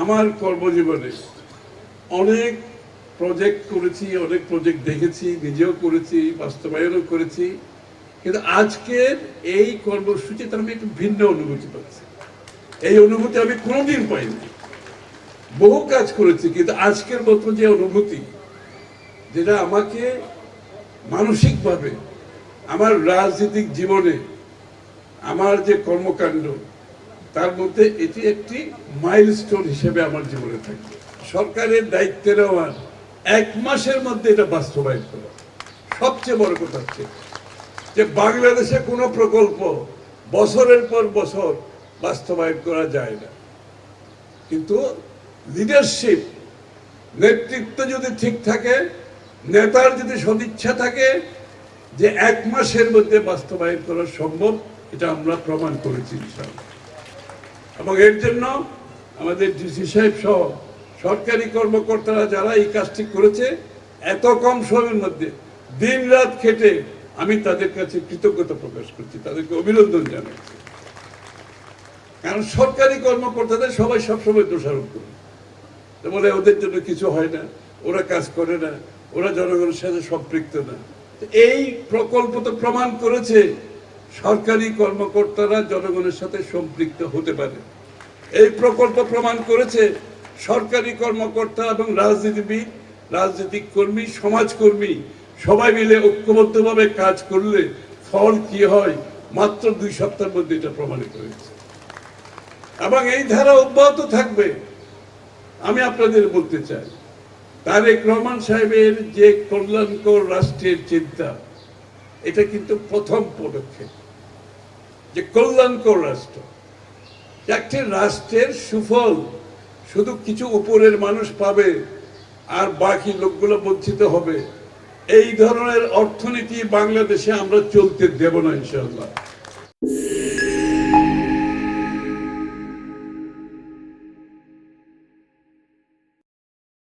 আমার কর্মজীবনে অনেক প্রজেক্ট করেছি, অনেক প্রজেক্ট দেখেছি, নিজেও করেছি, বাস্তবায়নও করেছি, কিন্তু আজকের এই কর্মসূচিতে আমি একটু ভিন্ন অনুভূতি পাচ্ছি। এই অনুভূতি আমি কোনোদিন পাইনি। বহু কাজ করেছি, কিন্তু আজকের মতো যে অনুভূতি, যেটা আমাকে মানসিকভাবে আমার রাজনৈতিক জীবনে আমার যে কর্মকাণ্ড তার মধ্যে এটি একটি মাইলস্টোন হিসেবে আমার জীবনে থাকবে। সরকারের দায়িত্ব নেওয়ার 1 মাসের মধ্যে এটা বাস্তবায়ন করা। সবচেয়ে বড় কথা হচ্ছে যে বাংলাদেশে কোনো প্রকল্প বছরের পর বছর বাস্তবায়ন করা যায় না, কিন্তু লিডারশিপ, নেতৃত্ব যদি ঠিক থাকে, নেতার যদি সদিচ্ছা থাকে, যে 1 মাসের মধ্যে বাস্তবায়ন করা সম্ভব, এটা আমরা প্রমাণ করেছি ইনশাআল্লাহ। এবং এর জন্য আমাদের ডিসি সাহেব সহ সরকারি কর্মকর্তারা যারা এই কাজটি করেছে, এত কম সময়ের মধ্যে দিন রাত খেটে, আমি তাদের কাছে কৃতজ্ঞতা প্রকাশ করছি, তাদেরকে অভিনন্দন জানাচ্ছি। কারণ সরকারি কর্মকর্তাদের সবাই সবসময় দোষারোপ করে, বলে ওদের জন্য কিছু হয় না, ওরা কাজ করে না, ওরা জনগণের সাথে সম্পৃক্ত না। এই প্রকল্প তো প্রমাণ করেছে সরকারি কর্মকর্তারা জনগণের সাথে সম্পৃক্ত হতে পারে। এই প্রকল্প প্রমাণ করেছে সরকারি কর্মকর্তা এবং রাজনীতিবিদ, রাজনৈতিক কর্মী, সমাজকর্মী সবাই মিলে ঐক্যবদ্ধভাবে কাজ করলে ফল কি হয়, মাত্র 2 সপ্তাহের মধ্যে এটা প্রমাণিত হয়েছে। এবং এই ধারা অব্যাহত থাকবে। আমি আপনাদের বলতে চাই, তারেক রহমান সাহেবের যে কল্যাণকর রাষ্ট্রের চিন্তা, এটা কিন্তু প্রথম পদক্ষেপ। যে কল্যাণকর রাষ্ট্র, একটি রাষ্ট্রের সুফল শুধু কিছু উপরের মানুষ পাবে আর বাকি লোকগুলো বঞ্চিত হবে, এই ধরনের অর্থনীতি বাংলাদেশে আমরা চলতে দেব না ইনশাআল্লাহ।